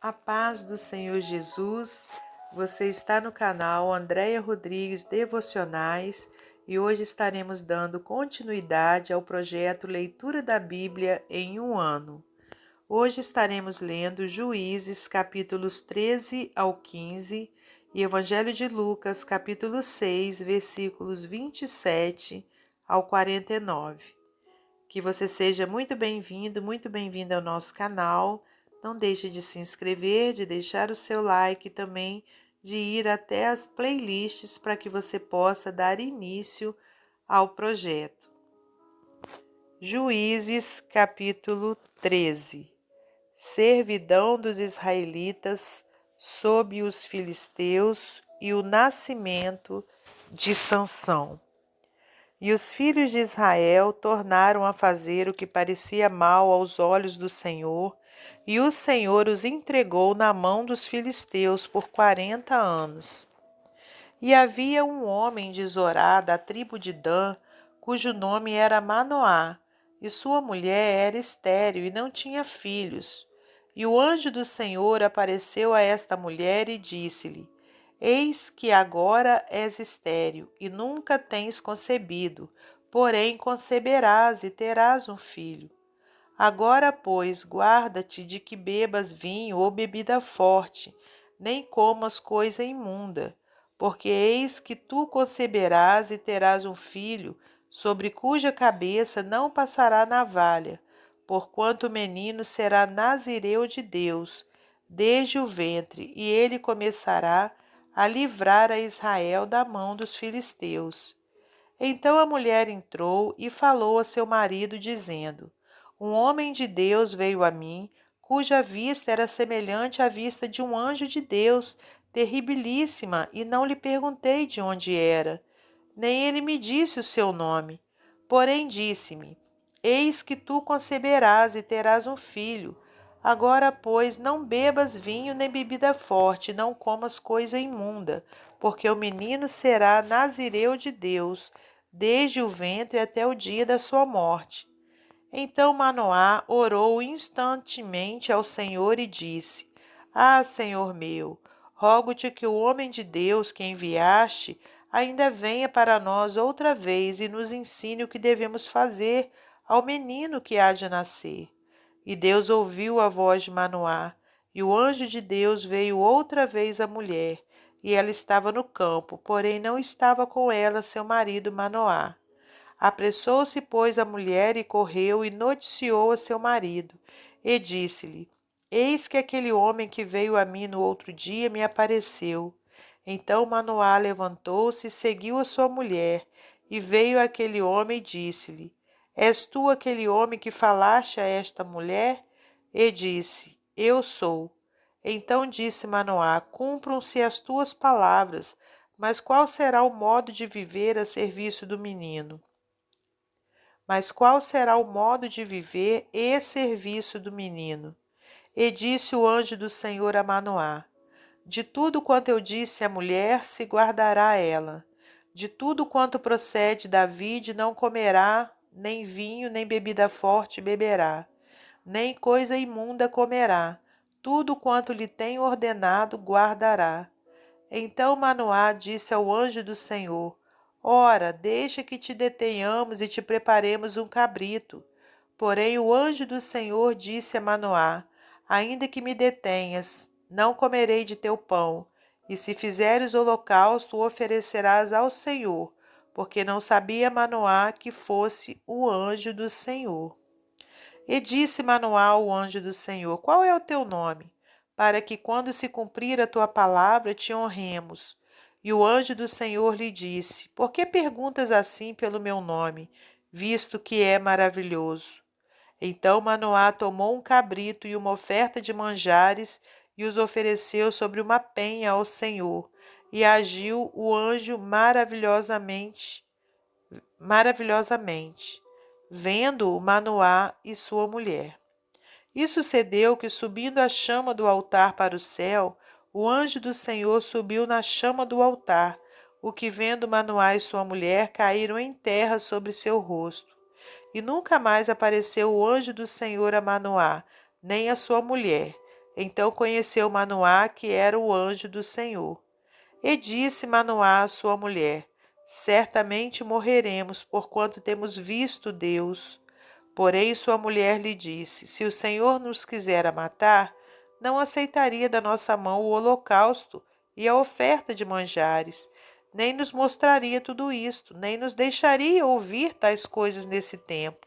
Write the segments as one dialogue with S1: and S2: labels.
S1: A paz do Senhor Jesus, você está no canal Andréia Rodrigues Devocionais e hoje estaremos dando continuidade ao projeto Leitura da Bíblia em um ano. Hoje estaremos lendo Juízes capítulos 13 ao 15 e Evangelho de Lucas capítulo 6, versículos 27 ao 49. Que você seja muito bem-vindo, muito bem-vinda ao nosso canal. Não deixe de se inscrever, de deixar o seu like e também de ir até as playlists para que você possa dar início ao projeto. Juízes capítulo 13. Servidão dos israelitas sob os filisteus e o nascimento de Sansão. E os filhos de Israel tornaram a fazer o que parecia mal aos olhos do Senhor, e o Senhor os entregou na mão dos filisteus por 40 anos. E havia um homem de Zorá, da tribo de Dan, cujo nome era Manoá, e sua mulher era estéril e não tinha filhos. E o anjo do Senhor apareceu a esta mulher e disse-lhe: Eis que agora és estéril e nunca tens concebido, porém conceberás e terás um filho. Agora, pois, guarda-te de que bebas vinho ou bebida forte, nem comas coisa imunda, porque eis que tu conceberás e terás um filho, sobre cuja cabeça não passará navalha, porquanto o menino será nazireu de Deus, desde o ventre, e ele começará a livrar a Israel da mão dos filisteus. Então a mulher entrou e falou a seu marido, dizendo: Um homem de Deus veio a mim, cuja vista era semelhante à vista de um anjo de Deus, terribilíssima, e não lhe perguntei de onde era, nem ele me disse o seu nome. Porém disse-me: Eis que tu conceberás e terás um filho. Agora, pois, não bebas vinho nem bebida forte, não comas coisa imunda, porque o menino será nazireu de Deus, desde o ventre até o dia da sua morte. Então Manoá orou instantemente ao Senhor e disse: Ah, Senhor meu, rogo-te que o homem de Deus que enviaste ainda venha para nós outra vez e nos ensine o que devemos fazer ao menino que há de nascer. E Deus ouviu a voz de Manoá, e o anjo de Deus veio outra vez à mulher, e ela estava no campo, porém não estava com ela seu marido Manoá. Apressou-se, pois, a mulher e correu e noticiou a seu marido, e disse-lhe: Eis que aquele homem que veio a mim no outro dia me apareceu. Então Manoá levantou-se e seguiu a sua mulher, e veio aquele homem e disse-lhe: És tu aquele homem que falaste a esta mulher? E disse: Eu sou. Então disse Manoá: Cumpram-se as tuas palavras, mas qual será o modo de viver a serviço do menino? Mas qual será o modo de viver e serviço do menino? E disse o anjo do Senhor a Manoá: De tudo quanto eu disse à mulher, se guardará ela. De tudo quanto procede da vide não comerá, nem vinho, nem bebida forte beberá, nem coisa imunda comerá. Tudo quanto lhe tenho ordenado guardará. Então Manoá disse ao anjo do Senhor: Ora, deixa que te detenhamos e te preparemos um cabrito. Porém o anjo do Senhor disse a Manoá: Ainda que me detenhas, não comerei de teu pão, e se fizeres holocausto, o oferecerás ao Senhor, porque não sabia Manoá que fosse o anjo do Senhor. E disse Manoá ao anjo do Senhor: Qual é o teu nome? Para que, quando se cumprir a tua palavra, te honremos. E o anjo do Senhor lhe disse: Por que perguntas assim pelo meu nome, visto que é maravilhoso? Então Manoá tomou um cabrito e uma oferta de manjares e os ofereceu sobre uma penha ao Senhor. E agiu o anjo maravilhosamente, vendo-o Manoá e sua mulher. E sucedeu que, subindo a chama do altar para o céu, o anjo do Senhor subiu na chama do altar, o que, vendo Manoá e sua mulher, caíram em terra sobre seu rosto. E nunca mais apareceu o anjo do Senhor a Manoá, nem a sua mulher, Então conheceu Manoá que era o anjo do Senhor. E disse Manoá à sua mulher: Certamente morreremos, porquanto temos visto Deus. Porém sua mulher lhe disse: Se o Senhor nos quisera matar, não aceitaria da nossa mão o holocausto e a oferta de manjares, nem nos mostraria tudo isto, nem nos deixaria ouvir tais coisas nesse tempo.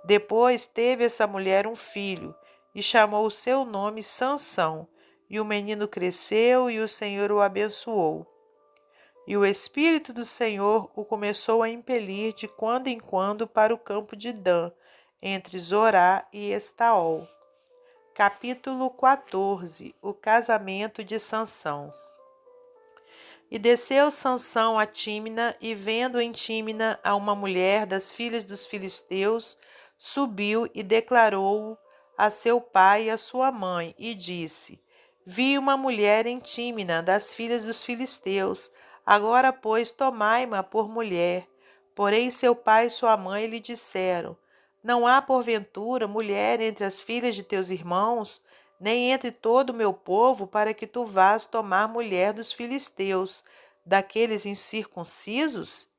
S1: Depois teve essa mulher um filho, e chamou o seu nome Sansão, e o menino cresceu, e o Senhor o abençoou. E o Espírito do Senhor o começou a impelir de quando em quando para o campo de Dan, entre Zorá e Estaol. Capítulo 14. O casamento de Sansão. E desceu Sansão a Tímina, e vendo em Tímina a uma mulher das filhas dos filisteus, subiu e declarou-o a seu pai e a sua mãe, e disse: Vi uma mulher em Tímina das filhas dos filisteus, agora, pois, tomai-ma por mulher. Porém seu pai e sua mãe lhe disseram: Não há, porventura, mulher entre as filhas de teus irmãos, nem entre todo o meu povo, para que tu vás tomar mulher dos filisteus, daqueles incircuncisos?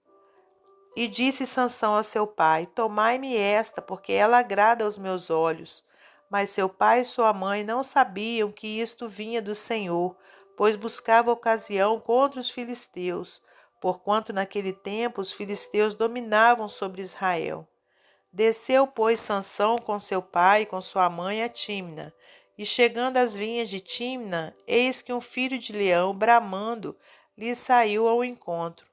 S1: E disse Sansão a seu pai: Tomai-me esta, porque ela agrada aos meus olhos. Mas seu pai e sua mãe não sabiam que isto vinha do Senhor, pois buscava ocasião contra os filisteus, porquanto naquele tempo os filisteus dominavam sobre Israel. Desceu, pois, Sansão com seu pai e com sua mãe a Tímina, e chegando às vinhas de Tímina, eis que um filho de leão, bramando, lhe saiu ao encontro.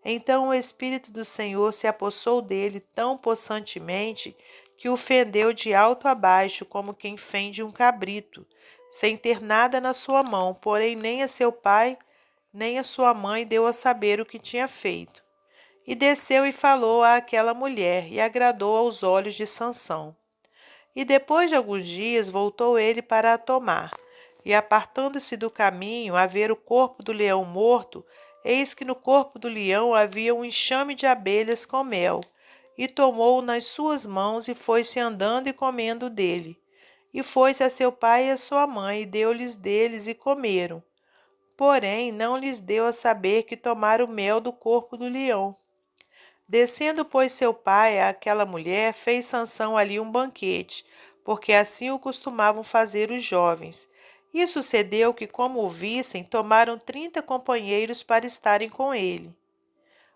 S1: Então o Espírito do Senhor se apossou dele tão possantemente que o fendeu de alto a baixo, como quem fende um cabrito, sem ter nada na sua mão, porém nem a seu pai nem a sua mãe deu a saber o que tinha feito. E desceu e falou àquela mulher, e agradou aos olhos de Sansão. E depois de alguns dias voltou ele para a tomar. E apartando-se do caminho, a ver o corpo do leão morto, eis que no corpo do leão havia um enxame de abelhas com mel. E tomou-o nas suas mãos e foi-se andando e comendo dele. E foi-se a seu pai e a sua mãe, e deu-lhes deles e comeram. Porém, não lhes deu a saber que tomaram o mel do corpo do leão. Descendo, pois, seu pai àquela mulher, fez Sansão ali um banquete, porque assim o costumavam fazer os jovens. E sucedeu que, como o vissem, tomaram 30 companheiros para estarem com ele.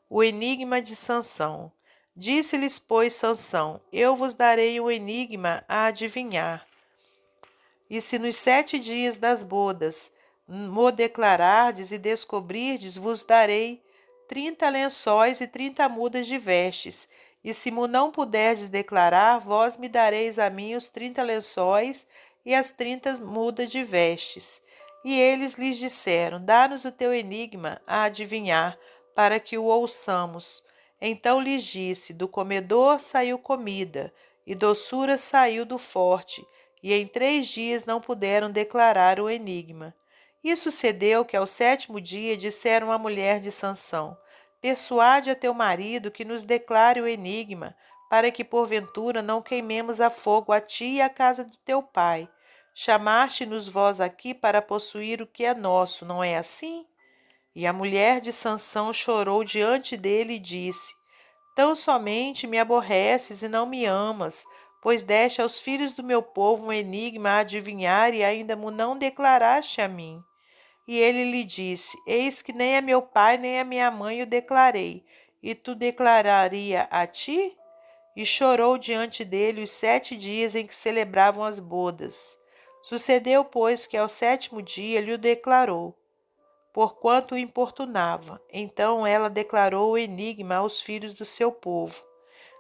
S1: O enigma de Sansão. Disse-lhes, pois, Sansão: Eu vos darei um enigma a adivinhar. E se nos 7 dias das bodas mo declarardes e descobrirdes, vos darei 30 lençóis e 30 mudas de vestes. E se mo não puderdes declarar, vós me dareis a mim os 30 lençóis e as 30 mudas de vestes. E eles lhes disseram: Dá-nos o teu enigma a adivinhar, para que o ouçamos. Então lhes disse: Do comedor saiu comida, e doçura saiu do forte, e em 3 dias não puderam declarar o enigma. E sucedeu que ao 7º dia disseram à mulher de Sansão: Persuade a teu marido que nos declare o enigma, para que porventura não queimemos a fogo a ti e a casa do teu pai. Chamaste-nos vós aqui para possuir o que é nosso, não é assim? E a mulher de Sansão chorou diante dele e disse: Tão somente me aborreces e não me amas, pois deste aos filhos do meu povo um enigma a adivinhar e ainda mo não declaraste a mim. E ele lhe disse: Eis que nem a meu pai nem a minha mãe o declarei, e tu declararia a ti? E chorou diante dele os 7 dias em que celebravam as bodas. Sucedeu, pois, que ao 7º dia lhe o declarou, porquanto o importunava. Então ela declarou o enigma aos filhos do seu povo.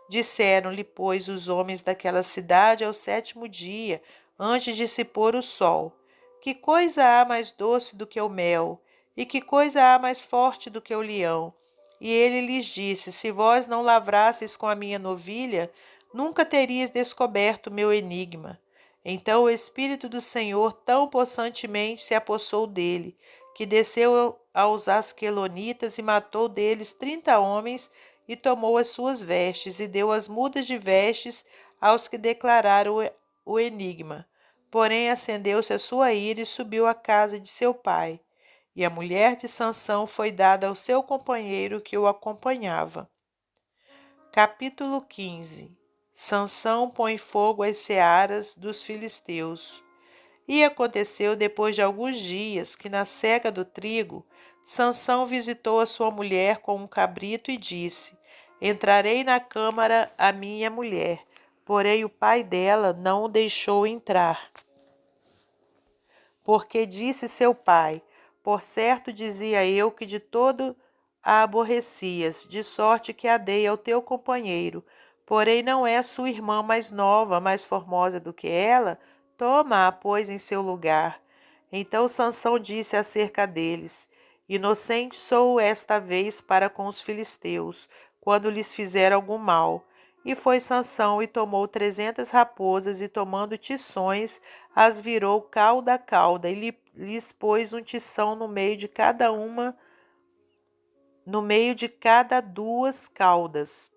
S1: Disseram-lhe, pois, os homens daquela cidade ao 7º dia, antes de se pôr o sol: Que coisa há mais doce do que o mel? E que coisa há mais forte do que o leão? E ele lhes disse: Se vós não lavrasseis com a minha novilha, nunca terias descoberto o meu enigma. Então o Espírito do Senhor tão possantemente se apossou dele, que desceu aos Asquelonitas e matou deles 30 homens, e tomou as suas vestes, e deu as mudas de vestes aos que declararam o enigma. Porém acendeu-se a sua ira e subiu à casa de seu pai. E a mulher de Sansão foi dada ao seu companheiro que o acompanhava. Capítulo 15. Sansão põe fogo às searas dos filisteus. E aconteceu depois de alguns dias que na cega do trigo, Sansão visitou a sua mulher com um cabrito e disse: Entrarei na câmara a minha mulher. Porém o pai dela não o deixou entrar. Porque disse seu pai: Por certo dizia eu que de todo a aborrecias, de sorte que a dei ao teu companheiro. Porém não é sua irmã mais nova, mais formosa do que ela? Toma-a, pois, em seu lugar. Então Sansão disse acerca deles: Inocente sou esta vez para com os filisteus, quando lhes fizer algum mal. E foi Sansão e tomou 300 raposas, e tomando tições, as virou cauda a cauda, e lhes pôs um tição no meio de cada duas caudas.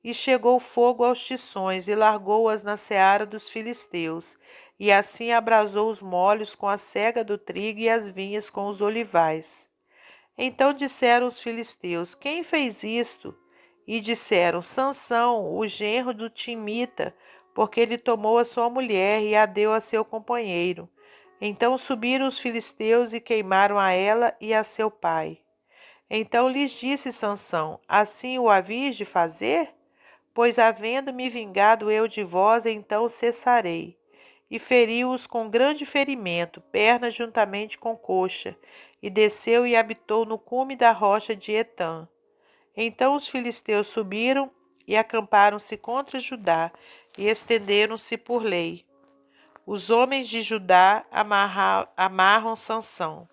S1: E chegou fogo aos tições, e largou-as na seara dos filisteus, e assim abrasou os molhos com a sega do trigo e as vinhas com os olivais. Então disseram os filisteus: Quem fez isto? E disseram: Sansão, o genro do Timita, porque ele tomou a sua mulher e a deu a seu companheiro. Então subiram os filisteus e queimaram a ela e a seu pai. Então lhes disse Sansão: Assim o havíeis de fazer? Pois havendo-me vingado eu de vós, então cessarei. E feriu-os com grande ferimento, perna juntamente com coxa, e desceu e habitou no cume da rocha de Etã. Então os filisteus subiram e acamparam-se contra Judá, e estenderam-se por lei. Os homens de Judá amarram Sansão.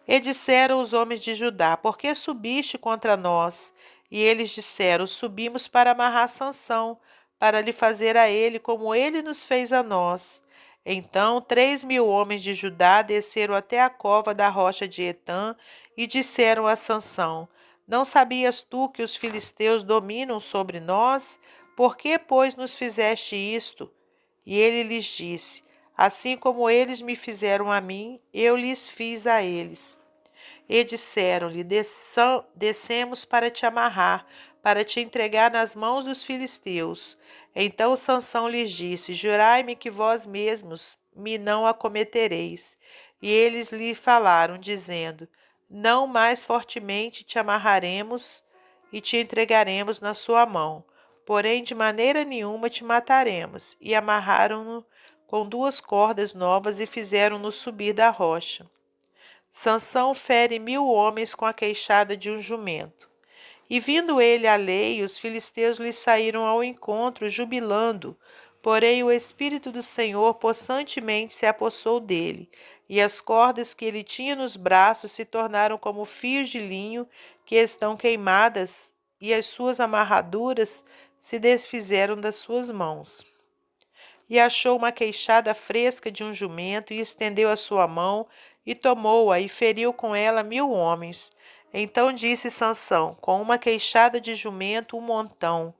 S1: E disseram os homens de Judá: Por que subiste contra nós? E eles disseram: Subimos para amarrar Sansão, para lhe fazer a ele como ele nos fez a nós. Então 3.000 homens de Judá desceram até a cova da rocha de Etã e disseram a Sansão: Não sabias tu que os filisteus dominam sobre nós? Por que, pois, nos fizeste isto? E ele lhes disse: Assim como eles me fizeram a mim, eu lhes fiz a eles. E disseram-lhe: Descemos para te amarrar, para te entregar nas mãos dos filisteus. Então Sansão lhes disse: Jurai-me que vós mesmos me não acometereis. E eles lhe falaram, dizendo: Não mais fortemente te amarraremos e te entregaremos na sua mão. Porém, de maneira nenhuma te mataremos. E amarraram-no com 2 cordas novas e fizeram-no subir da rocha. Sansão fere 1.000 homens com a queixada de um jumento. E vindo ele à lei, os filisteus lhe saíram ao encontro, jubilando. Porém o Espírito do Senhor possantemente se apossou dele, e as cordas que ele tinha nos braços se tornaram como fios de linho que estão queimadas, e as suas amarraduras se desfizeram das suas mãos. E achou uma queixada fresca de um jumento, e estendeu a sua mão, e tomou-a, e feriu com ela 1.000 homens. Então disse Sansão: Com uma queixada de jumento, 1 montão.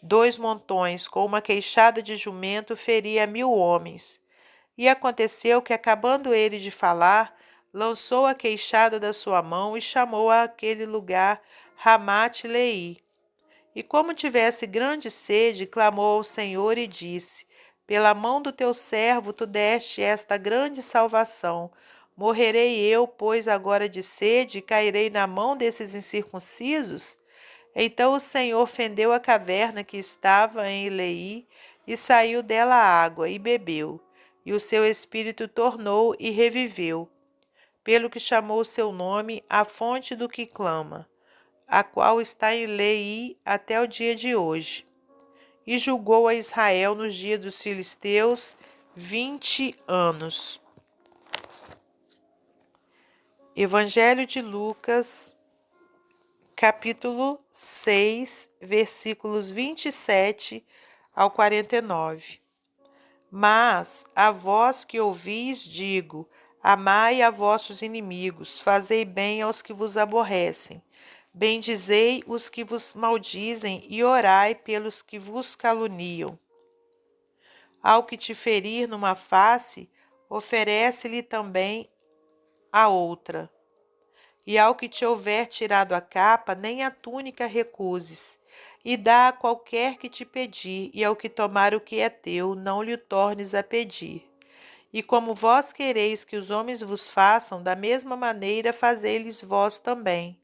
S1: 2 montões, com uma queixada de jumento, feria 1.000 homens. E aconteceu que, acabando ele de falar, lançou a queixada da sua mão, e chamou àquele lugar Ramate-Leí. E como tivesse grande sede, clamou ao Senhor e disse: Pela mão do teu servo tu deste esta grande salvação. Morrerei eu, pois, agora de sede, e cairei na mão desses incircuncisos? Então o Senhor fendeu a caverna que estava em Leí, e saiu dela água, e bebeu. E o seu espírito tornou e reviveu, pelo que chamou o seu nome a fonte do que clama, a qual está em Leí até o dia de hoje. E julgou a Israel nos dias dos filisteus 20 anos. Evangelho de Lucas, capítulo 6, versículos 27 ao 49. Mas a vós que ouvis digo: amai a vossos inimigos, fazei bem aos que vos aborrecem, bendizei os que vos maldizem e orai pelos que vos caluniam. Ao que te ferir numa face, oferece-lhe também a outra. E ao que te houver tirado a capa, nem a túnica recuses. E dá a qualquer que te pedir, e ao que tomar o que é teu, não lhe tornes a pedir. E como vós quereis que os homens vos façam, da mesma maneira fazei-lhes vós também.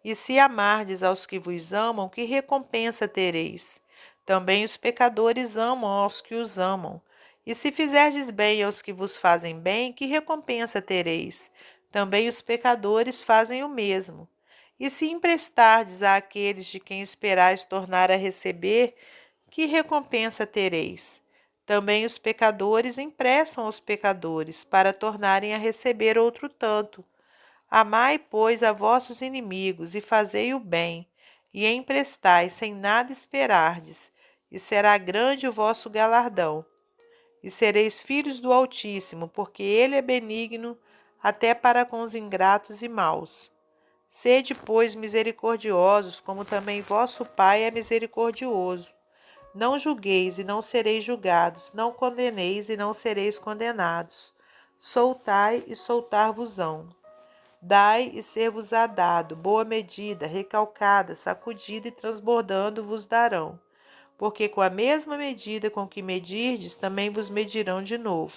S1: E se amardes aos que vos amam, que recompensa tereis? Também os pecadores amam aos que os amam. E se fizerdes bem aos que vos fazem bem, que recompensa tereis? Também os pecadores fazem o mesmo. E se emprestardes àqueles de quem esperais tornar a receber, que recompensa tereis? Também os pecadores emprestam aos pecadores, para tornarem a receber outro tanto. Amai, pois, a vossos inimigos, e fazei o bem, e emprestai sem nada esperardes, e será grande o vosso galardão. E sereis filhos do Altíssimo, porque ele é benigno até para com os ingratos e maus. Sede, pois, misericordiosos, como também vosso Pai é misericordioso. Não julgueis e não sereis julgados, não condeneis e não sereis condenados. Soltai e soltar-vos-ão. Dai e ser-vos-á dado, boa medida, recalcada, sacudida e transbordando vos darão. Porque com a mesma medida com que medirdes, também vos medirão de novo.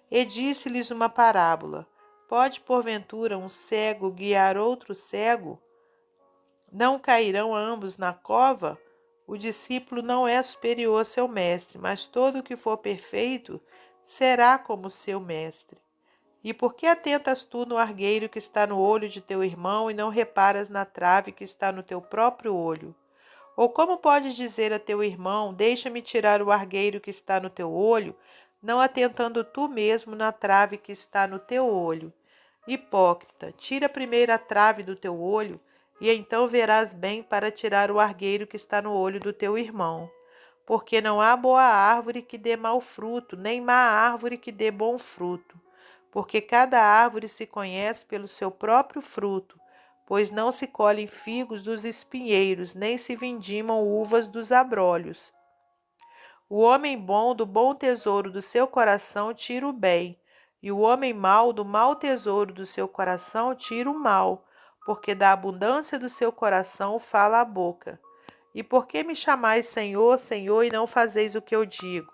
S1: E disse-lhes uma parábola. Pode, porventura, um cego guiar outro cego? Não cairão ambos na cova? O discípulo não é superior a seu mestre, mas todo o que for perfeito será como seu mestre. E por que atentas tu no argueiro que está no olho de teu irmão e não reparas na trave que está no teu próprio olho? Ou como podes dizer a teu irmão, deixa-me tirar o argueiro que está no teu olho, não atentando tu mesmo na trave que está no teu olho? Hipócrita, tira primeiro a trave do teu olho, e então verás bem para tirar o argueiro que está no olho do teu irmão. Porque não há boa árvore que dê mau fruto, nem má árvore que dê bom fruto. Porque cada árvore se conhece pelo seu próprio fruto, pois não se colhem figos dos espinheiros, nem se vindimam uvas dos abrolhos. O homem bom do bom tesouro do seu coração tira o bem, e o homem mau do mau tesouro do seu coração tira o mal, porque da abundância do seu coração fala a boca. E por que me chamais Senhor, Senhor, e não fazeis o que eu digo?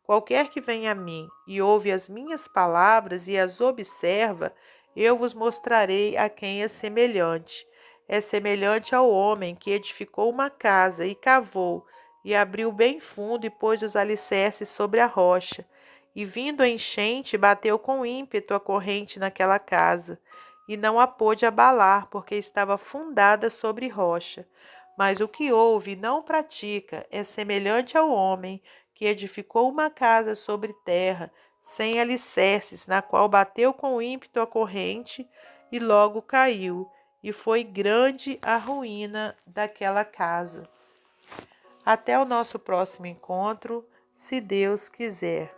S1: Qualquer que venha a mim e ouve as minhas palavras e as observa, eu vos mostrarei a quem é semelhante. É semelhante ao homem que edificou uma casa e cavou, e abriu bem fundo e pôs os alicerces sobre a rocha. E vindo a enchente, bateu com ímpeto a corrente naquela casa, e não a pôde abalar, porque estava fundada sobre rocha. Mas o que ouve e não pratica é semelhante ao homem que edificou uma casa sobre terra, sem alicerces, na qual bateu com ímpeto a corrente e logo caiu, e foi grande a ruína daquela casa. Até o nosso próximo encontro, se Deus quiser.